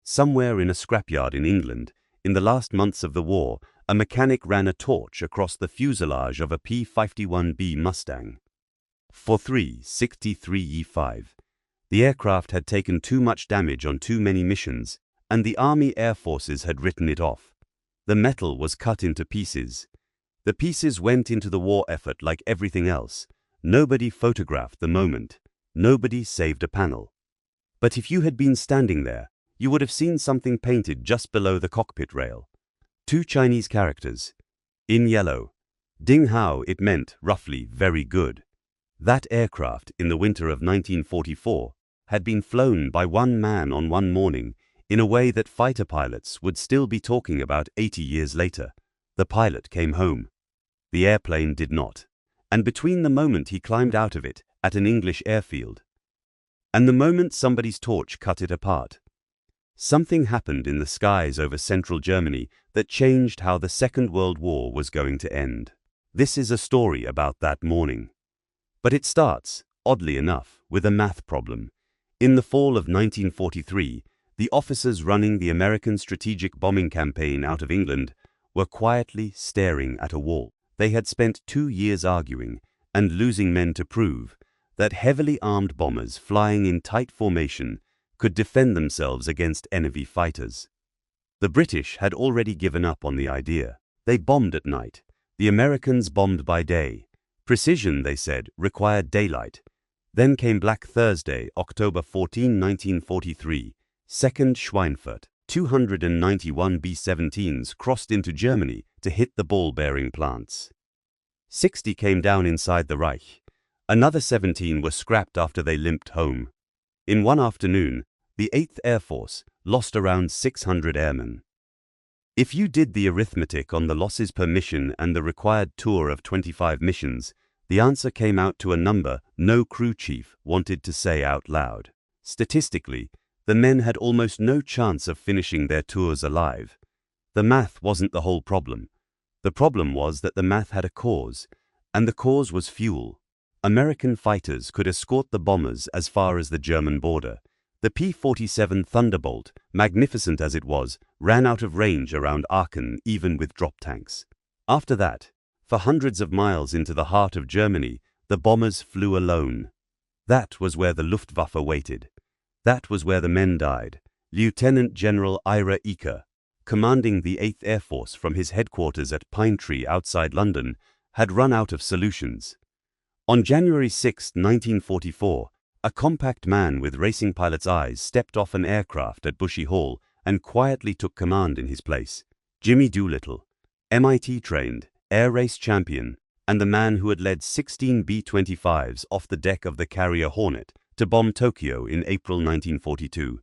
Somewhere in a scrapyard in England, in the last months of the war, a mechanic ran a torch across the fuselage of a P-51B Mustang. 4363E5. The aircraft had taken too much damage on too many missions, and the Army Air Forces had written it off. The metal was cut into pieces. The pieces went into the war effort like everything else. Nobody photographed the moment. Nobody saved a panel. But if you had been standing there, you would have seen something painted just below the cockpit rail. 2 Chinese characters. In yellow. Ding Hao, it meant, roughly, very good. That aircraft, in the winter of 1944, had been flown by one man on one morning in a way that fighter pilots would still be talking about 80 years later. The pilot came home. The airplane did not. And between the moment he climbed out of it at an English airfield and the moment somebody's torch cut it apart, something happened in the skies over central Germany that changed how the Second World War was going to end. This is a story about that morning. But it starts, oddly enough, with a math problem. In the fall of 1943, the officers running the American strategic bombing campaign out of England were quietly staring at a wall. They had spent 2 years arguing and losing men to prove that heavily armed bombers flying in tight formation could defend themselves against enemy fighters. The British had already given up on the idea. They bombed at night. The Americans bombed by day. Precision, they said, required daylight. Then came Black Thursday, October 14, 1943. 2nd Schweinfurt. 291 B-17s crossed into Germany to hit the ball-bearing plants. 60 came down inside the Reich. Another 17 were scrapped after they limped home. In one afternoon, the 8th Air Force lost around 600 airmen. If you did the arithmetic on the losses per mission and the required tour of 25 missions, the answer came out to a number no crew chief wanted to say out loud. Statistically, the men had almost no chance of finishing their tours alive. The math wasn't the whole problem. The problem was that the math had a cause, and the cause was fuel. American fighters could escort the bombers as far as the German border. The P-47 Thunderbolt, magnificent as it was, ran out of range around Aachen even with drop tanks. After that, for hundreds of miles into the heart of Germany, the bombers flew alone. That was where the Luftwaffe waited. That was where the men died. Lieutenant General Ira Eaker, commanding the 8th Air Force from his headquarters at Pine Tree outside London, had run out of solutions. On January 6, 1944, a compact man with racing pilot's eyes stepped off an aircraft at Bushy Hall and quietly took command in his place. Jimmy Doolittle, MIT-trained, air race champion, and the man who had led 16 B-25s off the deck of the carrier Hornet to bomb Tokyo in April 1942.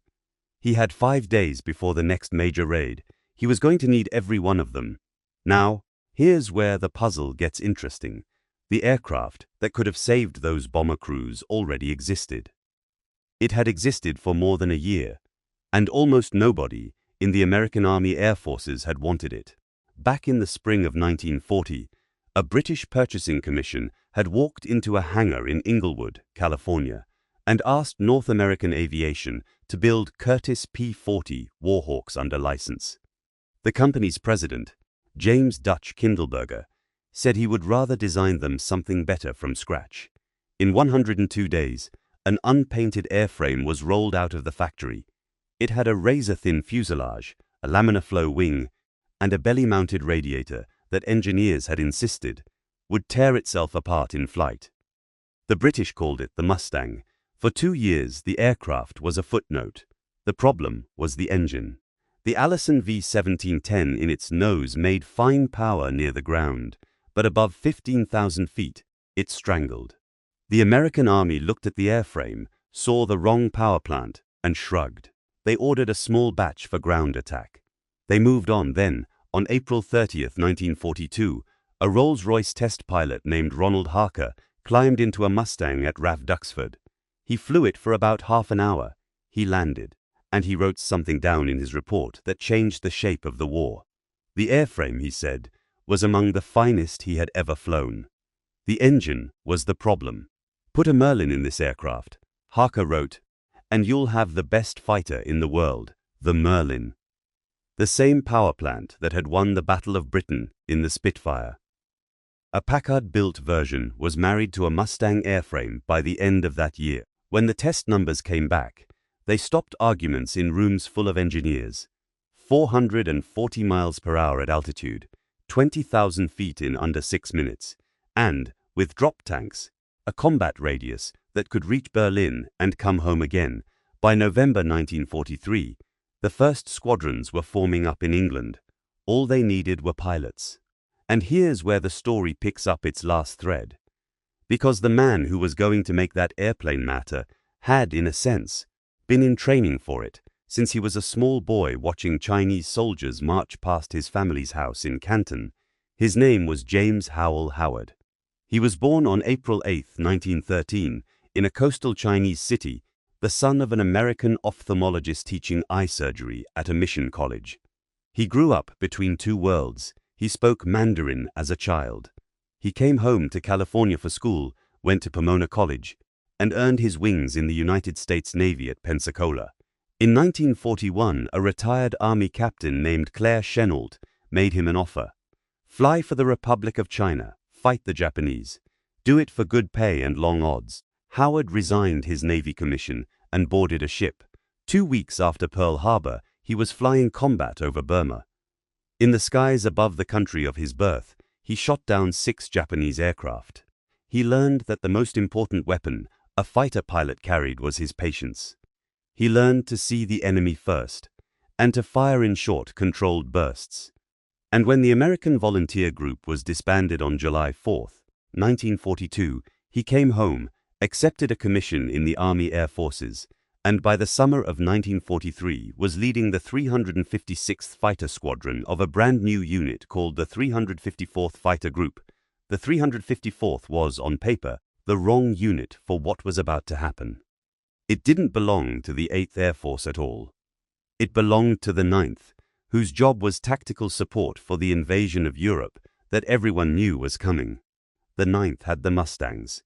He had 5 days before the next major raid. He was going to need every one of them. Now, here's where the puzzle gets interesting. The aircraft that could have saved those bomber crews already existed. It had existed for more than a year, and almost nobody in the American Army Air Forces had wanted it. Back in the spring of 1940, a British purchasing commission had walked into a hangar in Inglewood, California, and asked North American Aviation to build Curtiss P-40 Warhawks under license. The company's president, James Dutch Kindleberger, said he would rather design them something better from scratch. In 102 days, an unpainted airframe was rolled out of the factory. It had a razor-thin fuselage, a laminar flow wing, and a belly-mounted radiator that engineers had insisted would tear itself apart in flight. The British called it the Mustang. For 2 years, the aircraft was a footnote. The problem was the engine. The Allison V-1710 in its nose made fine power near the ground, but above 15,000 feet, it strangled. The American Army looked at the airframe, saw the wrong power plant, and shrugged. They ordered a small batch for ground attack. They moved on then. On April 30, 1942, a Rolls-Royce test pilot named Ronald Harker climbed into a Mustang at RAF Duxford. He flew it for about half an hour. He landed, and he wrote something down in his report that changed the shape of the war. The airframe, he said, was among the finest he had ever flown. The engine was the problem. Put a Merlin in this aircraft, Harker wrote, and you'll have the best fighter in the world. the Merlin. The same power plant that had won the Battle of Britain in the Spitfire. A Packard-built version was married to a Mustang airframe by the end of that year. When the test numbers came back, they stopped arguments in rooms full of engineers. 440 miles per hour at altitude, 20,000 feet in under 6 minutes, and, with drop tanks, a combat radius that could reach Berlin and come home again. By November 1943, the first squadrons were forming up in England. All they needed were pilots. And here's where the story picks up its last thread. Because the man who was going to make that airplane matter had, in a sense, been in training for it since he was a small boy watching Chinese soldiers march past his family's house in Canton. His name was James Howell Howard. He was born on April 8, 1913, in a coastal Chinese city, the son of an American ophthalmologist teaching eye surgery at a mission college. He grew up between two worlds. He spoke Mandarin as a child. He came home to California for school, went to Pomona College, and earned his wings in the United States Navy at Pensacola. In 1941, a retired Army captain named Claire Chennault made him an offer. Fly for the Republic of China, fight the Japanese. Do it for good pay and long odds. Howard resigned his Navy commission and boarded a ship. 2 weeks after Pearl Harbor, he was flying combat over Burma. In the skies above the country of his birth, he shot down 6 Japanese aircraft. He learned that the most important weapon a fighter pilot carried was his patience. He learned to see the enemy first, and to fire in short, controlled bursts. And when the American Volunteer Group was disbanded on July 4, 1942, he came home, accepted a commission in the Army Air Forces, and by the summer of 1943 was leading the 356th Fighter Squadron of a brand new unit called the 354th Fighter Group. The 354th was, on paper, the wrong unit for what was about to happen. It didn't belong to the 8th Air Force at all. It belonged to the 9th, whose job was tactical support for the invasion of Europe that everyone knew was coming. The 9th had the Mustangs.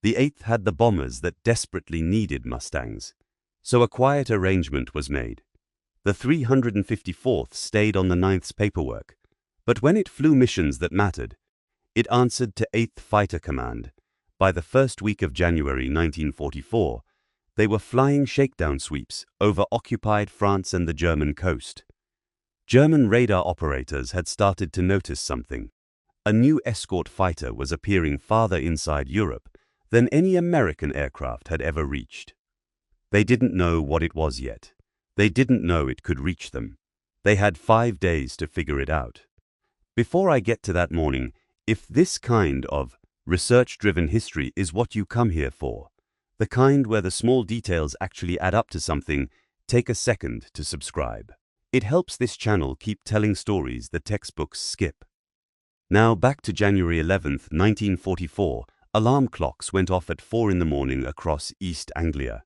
The 8th had the bombers that desperately needed Mustangs. So a quiet arrangement was made. The 354th stayed on the 9th's paperwork, but when it flew missions that mattered, it answered to 8th Fighter Command. By the first week of January 1944, they were flying shakedown sweeps over occupied France and the German coast. German radar operators had started to notice something. A new escort fighter was appearing farther inside Europe than any American aircraft had ever reached. They didn't know what it was yet. They didn't know it could reach them. They had 5 days to figure it out. Before I get to that morning, if this kind of research-driven history is what you come here for, the kind where the small details actually add up to something, take a second to subscribe. It helps this channel keep telling stories the textbooks skip. Now back to January 11, 1944, alarm clocks went off at 4 in the morning across East Anglia.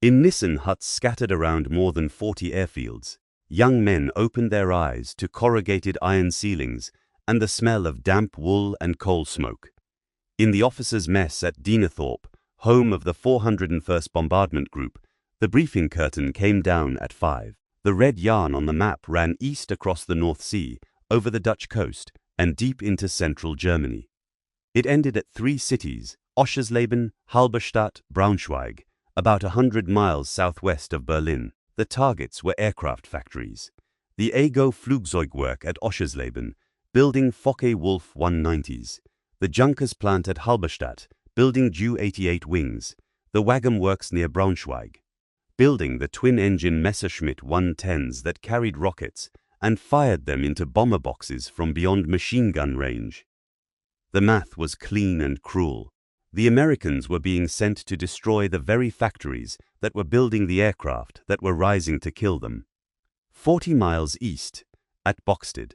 In Nissen huts scattered around more than 40 airfields, young men opened their eyes to corrugated iron ceilings and the smell of damp wool and coal smoke. In the officers' mess at Deenethorpe, home of the 401st Bombardment Group, the briefing curtain came down at 5. The red yarn on the map ran east across the North Sea, over the Dutch coast, and deep into central Germany. It ended at 3 cities, Oschersleben, Halberstadt, Braunschweig, about 100 miles southwest of Berlin. The targets were aircraft factories. The Ego Flugzeugwerk at Oschersleben, building Focke-Wulf 190s. The Junkers plant at Halberstadt, building Ju-88 wings. The Wagam works near Braunschweig, building the twin-engine Messerschmitt 110s that carried rockets and fired them into bomber boxes from beyond machine gun range. The math was clean and cruel. The Americans were being sent to destroy the very factories that were building the aircraft that were rising to kill them. 40 miles east, at Boxted,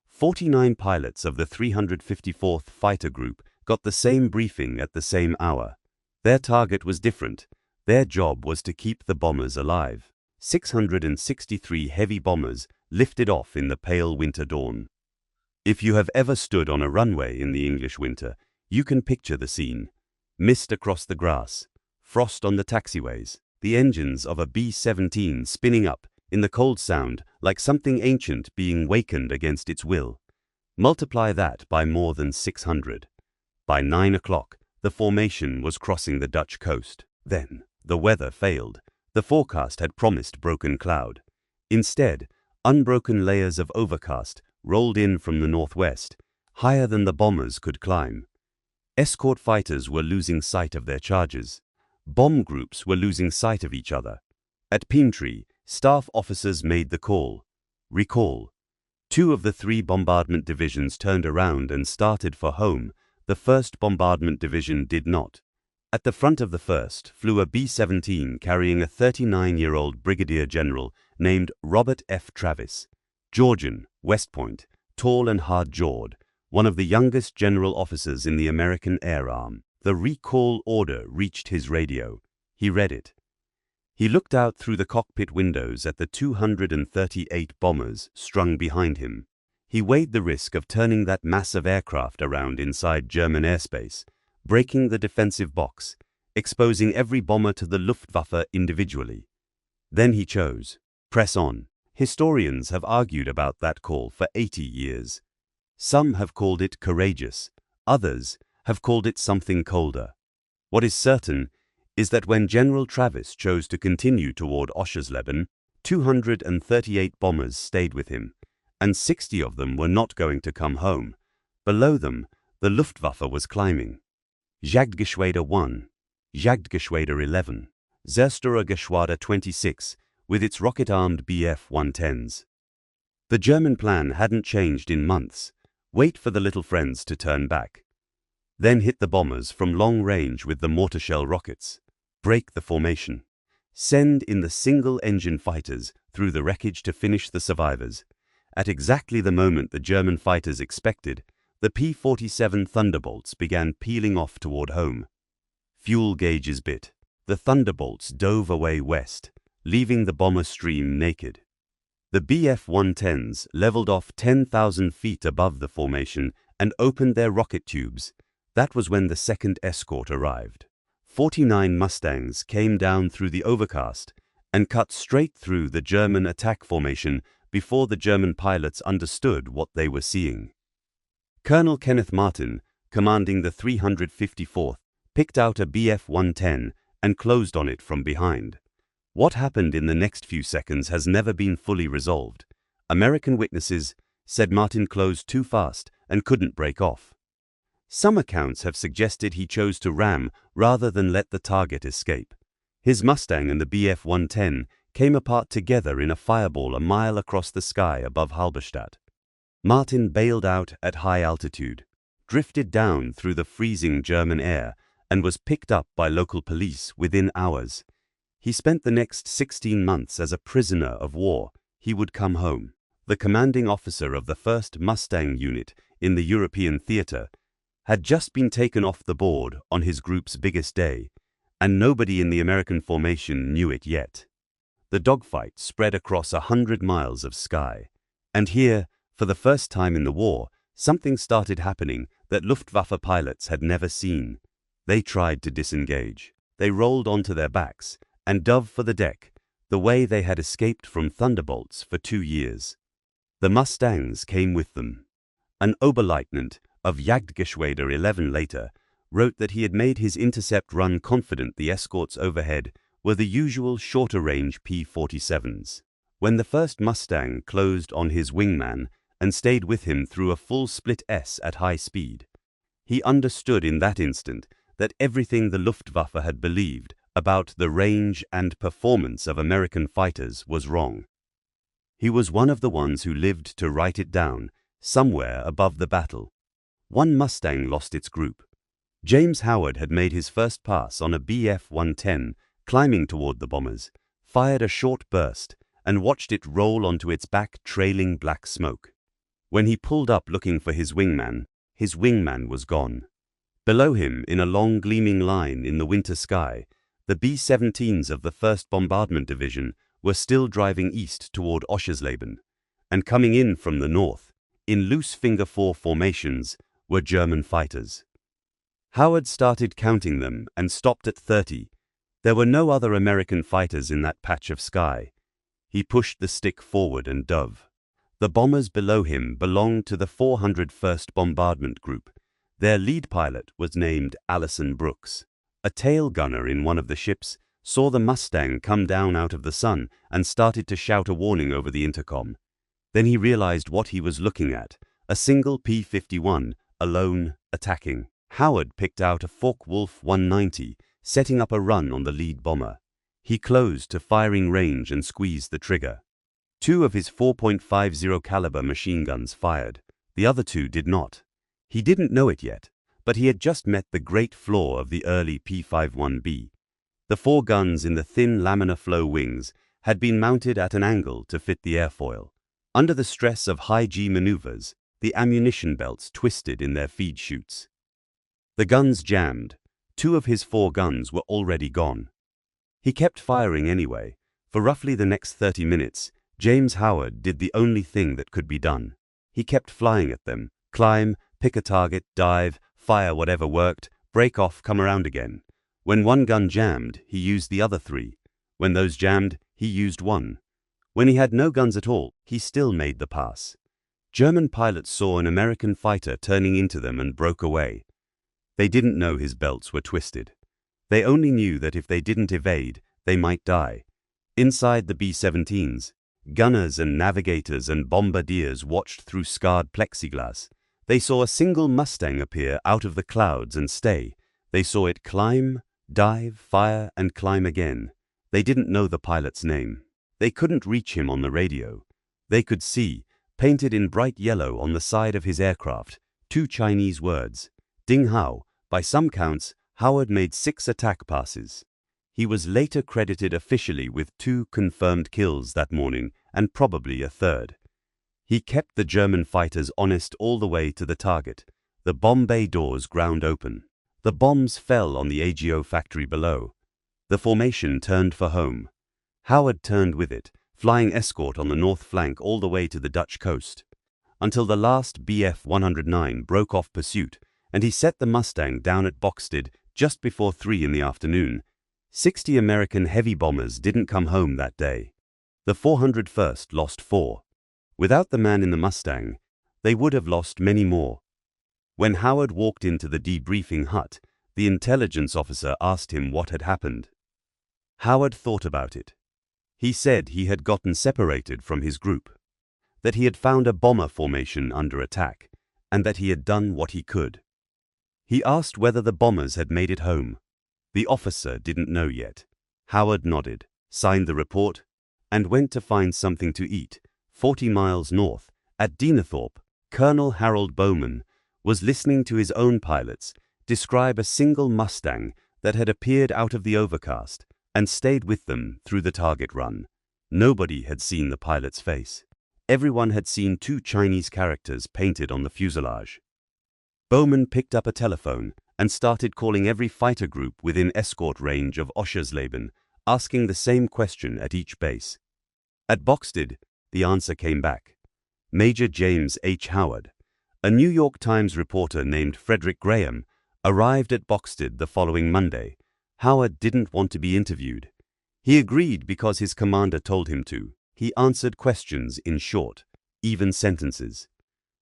49 pilots of the 354th Fighter Group got the same briefing at the same hour. Their target was different. Their job was to keep the bombers alive. 663 heavy bombers lifted off in the pale winter dawn. If you have ever stood on a runway in the English winter, you can picture the scene. Mist across the grass, frost on the taxiways, the engines of a B-17 spinning up, in the cold sound like something ancient being wakened against its will. Multiply that by more than 600. By 9 o'clock, the formation was crossing the Dutch coast. Then, the weather failed. The forecast had promised broken cloud. Instead, unbroken layers of overcast rolled in from the northwest, higher than the bombers could climb. Escort fighters were losing sight of their charges. Bomb groups were losing sight of each other. At Pinetree, staff officers made the call. Recall. 2 of the 3 bombardment divisions turned around and started for home. The 1st Bombardment Division did not. At the front of the 1st flew a B-17 carrying a 39-year-old brigadier general named Robert F. Travis. Georgian, West Point, tall and hard-jawed, one of the youngest general officers in the American Air Arm. The recall order reached his radio. He read it. He looked out through the cockpit windows at the 238 bombers strung behind him. He weighed the risk of turning that mass of aircraft around inside German airspace, breaking the defensive box, exposing every bomber to the Luftwaffe individually. Then he chose. Press on. Historians have argued about that call for 80 years. Some have called it courageous. Others have called it something colder. What is certain is that when General Travis chose to continue toward Oschersleben, 238 bombers stayed with him, and 60 of them were not going to come home. Below them, the Luftwaffe was climbing. Jagdgeschwader 1, Jagdgeschwader 11, Zerstörergeschwader 26, with its rocket-armed Bf-110s. The German plan hadn't changed in months. Wait for the little friends to turn back. Then hit the bombers from long range with the mortar shell rockets. Break the formation. Send in the single-engine fighters through the wreckage to finish the survivors. At exactly the moment the German fighters expected, the P-47 Thunderbolts began peeling off toward home. Fuel gauges bit. The Thunderbolts dove away west, leaving the bomber stream naked. The Bf-110s leveled off 10,000 feet above the formation and opened their rocket tubes. That was when the second escort arrived. 49 Mustangs came down through the overcast and cut straight through the German attack formation before the German pilots understood what they were seeing. Colonel Kenneth Martin, commanding the 354th, picked out a Bf-110 and closed on it from behind. What happened in the next few seconds has never been fully resolved. American witnesses said Martin closed too fast and couldn't break off. Some accounts have suggested he chose to ram rather than let the target escape. His Mustang and the Bf-110 came apart together in a fireball a mile across the sky above Halberstadt. Martin bailed out at high altitude, drifted down through the freezing German air, and was picked up by local police within hours. He spent the next 16 months as a prisoner of war. He would come home. The commanding officer of the 1st Mustang Unit in the European theater had just been taken off the board on his group's biggest day, and nobody in the American formation knew it yet. The dogfight spread across 100 miles of sky. And here, for the first time in the war, something started happening that Luftwaffe pilots had never seen. They tried to disengage. They rolled onto their backs and dove for the deck, the way they had escaped from Thunderbolts for 2 years. The Mustangs came with them. An Oberleutnant of Jagdgeschwader 11 later wrote that he had made his intercept run confident the escorts overhead were the usual shorter-range P-47s. When the first Mustang closed on his wingman and stayed with him through a full split S at high speed, he understood in that instant that everything the Luftwaffe had believed about the range and performance of American fighters was wrong. He was one of the ones who lived to write it down, somewhere above the battle. One Mustang lost its group. James Howard had made his first pass on a Bf-110, climbing toward the bombers, fired a short burst, and watched it roll onto its back trailing black smoke. When he pulled up looking for his wingman was gone. Below him, in a long gleaming line in the winter sky, the B-17s of the 1st Bombardment Division were still driving east toward Oschersleben, and coming in from the north, in loose finger four formations, were German fighters. Howard started counting them and stopped at 30. There were no other American fighters in that patch of sky. He pushed the stick forward and dove. The bombers below him belonged to the 401st Bombardment Group. Their lead pilot was named Allison Brooks. A tail gunner in one of the ships saw the Mustang come down out of the sun and started to shout a warning over the intercom. Then he realized what he was looking at, a single P-51, alone, attacking. Howard picked out a Focke-Wulf 190, setting up a run on the lead bomber. He closed to firing range and squeezed the trigger. 2 of his 4.50 caliber machine guns fired. The other 2 did not. He didn't know it yet, but he had just met the great flaw of the early P-51B. The 4 guns in the thin laminar flow wings had been mounted at an angle to fit the airfoil. Under the stress of high-G maneuvers, the ammunition belts twisted in their feed chutes. The guns jammed. 2 of his 4 guns were already gone. He kept firing anyway. For roughly the next 30 minutes, James Howard did the only thing that could be done. He kept flying at them. Climb, pick a target, dive, fire whatever worked, break off, come around again. When 1 gun jammed, he used the other 3. When those jammed, he used 1. When he had no guns at all, he still made the pass. German pilots saw an American fighter turning into them and broke away. They didn't know his belts were twisted. They only knew that if they didn't evade, they might die. Inside the B-17s, gunners and navigators and bombardiers watched through scarred plexiglass. They saw a single Mustang appear out of the clouds and stay. They saw it climb, dive, fire, and climb again. They didn't know the pilot's name. They couldn't reach him on the radio. They could see, painted in bright yellow on the side of his aircraft, 2 Chinese words, Ding Hao. By some counts, Howard made 6 attack passes. He was later credited officially with 2 confirmed kills that morning and probably a 3rd. He kept the German fighters honest all the way to the target. The bomb bay doors ground open. The bombs fell on the AGO factory below. The formation turned for home. Howard turned with it, flying escort on the north flank all the way to the Dutch coast, until the last Bf-109 broke off pursuit, and he set the Mustang down at Boxted just before 3 in the afternoon. 60 American heavy bombers didn't come home that day. The 401st lost 4. Without the man in the Mustang, they would have lost many more. When Howard walked into the debriefing hut, the intelligence officer asked him what had happened. Howard thought about it. He said he had gotten separated from his group, that he had found a bomber formation under attack, and that he had done what he could. He asked whether the bombers had made it home. The officer didn't know yet. Howard nodded, signed the report, and went to find something to eat. 40 miles north, at Deenethorpe, Colonel Harold Bowman was listening to his own pilots describe a single Mustang that had appeared out of the overcast and stayed with them through the target run. Nobody had seen the pilot's face. Everyone had seen 2 Chinese characters painted on the fuselage. Bowman picked up a telephone and started calling every fighter group within escort range of Oschersleben, asking the same question at each base. At Boxted, the answer came back. Major James H. Howard, a New York Times reporter named Frederick Graham, arrived at Boxted the following Monday. Howard didn't want to be interviewed. He agreed because his commander told him to. He answered questions in short, even sentences.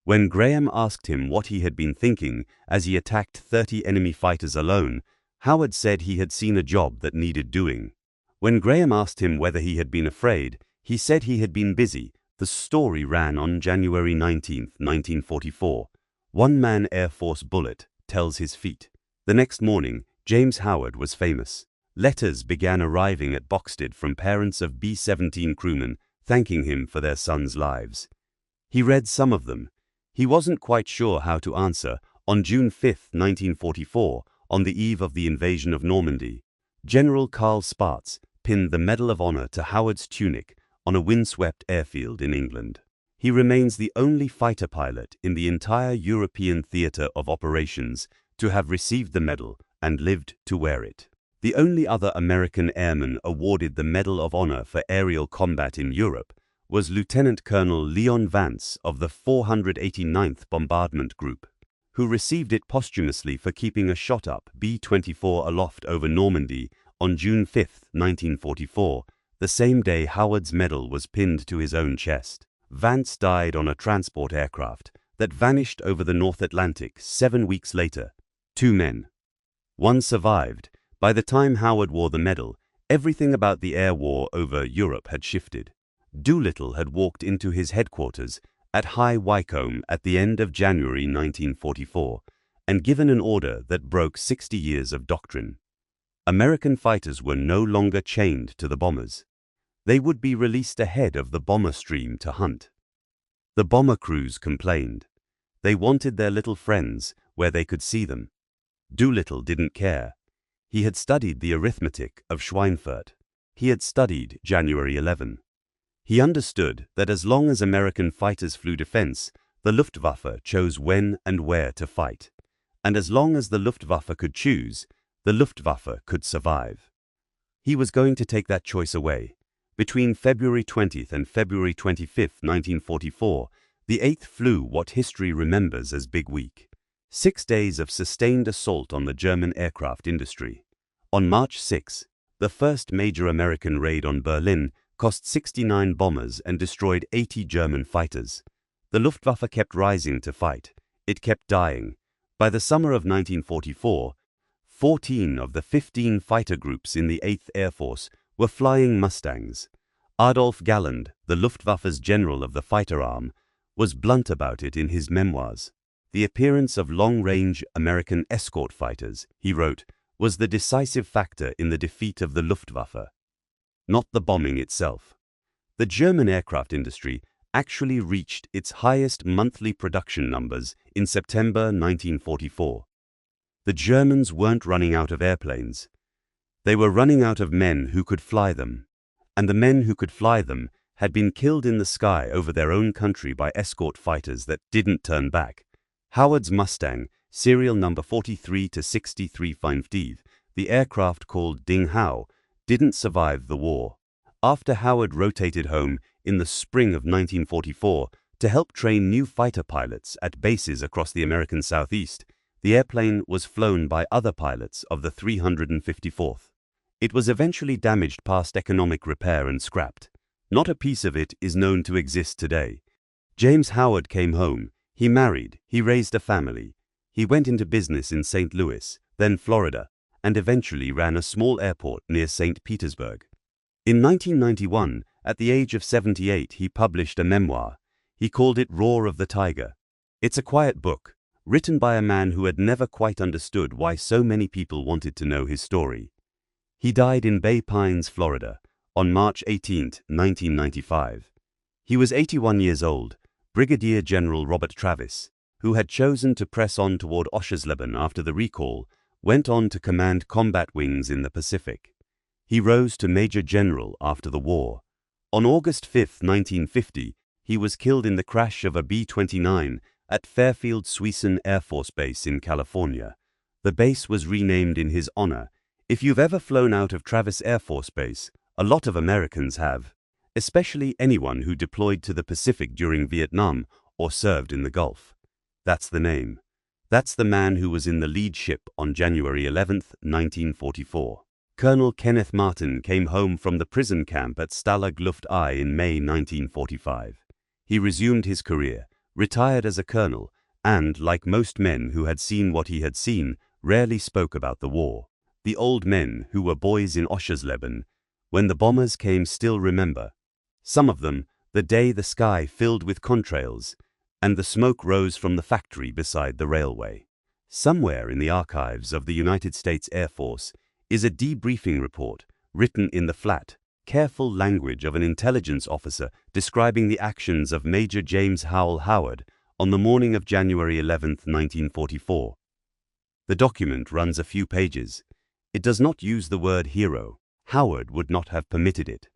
When Graham asked him what he had been thinking as he attacked 30 enemy fighters alone, Howard said he had seen a job that needed doing. When Graham asked him whether he had been afraid, he said he had been busy. The story ran on January 19, 1944. One-man Air Force bullet tells his feat. The next morning, James Howard was famous. Letters began arriving at Boxted from parents of B-17 crewmen thanking him for their sons' lives. He read some of them. He wasn't quite sure how to answer. On June 5, 1944, on the eve of the invasion of Normandy, General Karl Spaatz pinned the Medal of Honor to Howard's tunic on a windswept airfield in England. He remains the only fighter pilot in the entire European theater of operations to have received the medal and lived to wear it. The only other American airman awarded the Medal of Honor for aerial combat in Europe was Lieutenant Colonel Leon Vance of the 489th Bombardment Group, who received it posthumously for keeping a shot-up B-24 aloft over Normandy on June 5, 1944, the same day Howard's medal was pinned to his own chest. Vance died on a transport aircraft that vanished over the North Atlantic 7 weeks later. 2 men. One survived. By the time Howard wore the medal, everything about the air war over Europe had shifted. Doolittle had walked into his headquarters at High Wycombe at the end of January 1944 and given an order that broke 60 years of doctrine. American fighters were no longer chained to the bombers. They would be released ahead of the bomber stream to hunt. The bomber crews complained. They wanted their little friends where they could see them. Doolittle didn't care. He had studied the arithmetic of Schweinfurt. He had studied January 11. He understood that as long as American fighters flew defense, the Luftwaffe chose when and where to fight. And as long as the Luftwaffe could choose, the Luftwaffe could survive. He was going to take that choice away. Between February 20th and February 25th, 1944, the 8th flew what history remembers as Big Week. 6 days of sustained assault on the German aircraft industry. On March 6, the first major American raid on Berlin cost 69 bombers and destroyed 80 German fighters. The Luftwaffe kept rising to fight. It kept dying. By the summer of 1944, 14 of the 15 fighter groups in the 8th Air Force were flying Mustangs. Adolf Galland, the Luftwaffe's general of the fighter arm, was blunt about it in his memoirs. The appearance of long-range American escort fighters, he wrote, was the decisive factor in the defeat of the Luftwaffe, not the bombing itself. The German aircraft industry actually reached its highest monthly production numbers in September 1944. The Germans weren't running out of airplanes. They were running out of men who could fly them, and the men who could fly them had been killed in the sky over their own country by escort fighters that didn't turn back. Howard's Mustang, serial number 43-63 the aircraft called Ding Hao, didn't survive the war. After Howard rotated home in the spring of 1944 to help train new fighter pilots at bases across the American Southeast, the airplane was flown by other pilots of the 354th. It was eventually damaged past economic repair and scrapped. Not a piece of it is known to exist today. James Howard came home. He married. He raised a family. He went into business in St. Louis, then Florida, and eventually ran a small airport near St. Petersburg. In 1991, at the age of 78, he published a memoir. He called it Roar of the Tiger. It's a quiet book, written by a man who had never quite understood why so many people wanted to know his story. He died in Bay Pines, Florida, on March 18, 1995. He was 81 years old. Brigadier General Robert Travis, who had chosen to press on toward Oschersleben after the recall, went on to command combat wings in the Pacific. He rose to Major General after the war. On August 5, 1950, he was killed in the crash of a B-29 at Fairfield Suisun Air Force Base in California. The base was renamed in his honor. If you've ever flown out of Travis Air Force Base, a lot of Americans have, especially anyone who deployed to the Pacific during Vietnam or served in the Gulf. That's the name. That's the man who was in the lead ship on January 11, 1944. Colonel Kenneth Martin came home from the prison camp at Stalag Luft I in May 1945. He resumed his career, retired as a colonel, and, like most men who had seen what he had seen, rarely spoke about the war. The old men who were boys in Oschersleben, when the bombers came, still remember. Some of them, the day the sky filled with contrails, and the smoke rose from the factory beside the railway. Somewhere in the archives of the United States Air Force is a debriefing report written in the flat, careful language of an intelligence officer describing the actions of Major James Howell Howard on the morning of January 11, 1944. The document runs a few pages. It does not use the word hero. Howard would not have permitted it.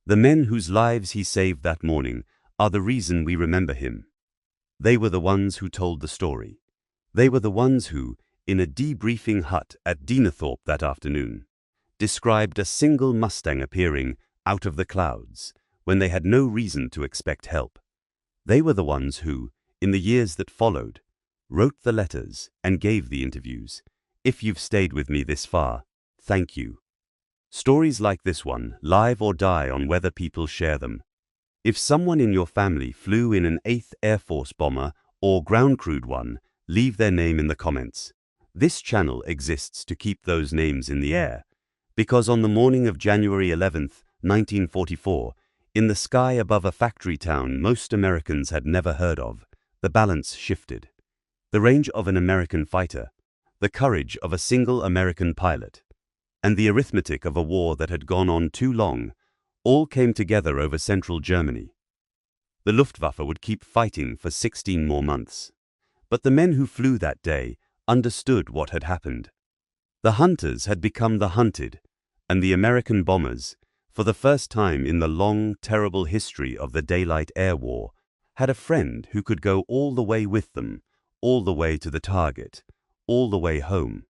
The men whose lives he saved that morning are the reason we remember him. They were the ones who told the story. They were the ones who, in a debriefing hut at Dienerthorpe that afternoon, described a single Mustang appearing out of the clouds when they had no reason to expect help. They were the ones who, in the years that followed, wrote the letters and gave the interviews. If you've stayed with me this far, thank you. Stories like this one live or die on whether people share them. If someone in your family flew in an 8th Air Force bomber or ground-crewed one, leave their name in the comments. This channel exists to keep those names in the air, because on the morning of January 11, 1944, in the sky above a factory town most Americans had never heard of, the balance shifted. The range of an American fighter, the courage of a single American pilot, and the arithmetic of a war that had gone on too long, all came together over central Germany. The Luftwaffe would keep fighting for 16 more months. But the men who flew that day understood what had happened. The hunters had become the hunted, and the American bombers, for the first time in the long, terrible history of the Daylight Air War, had a friend who could go all the way with them, all the way to the target, all the way home.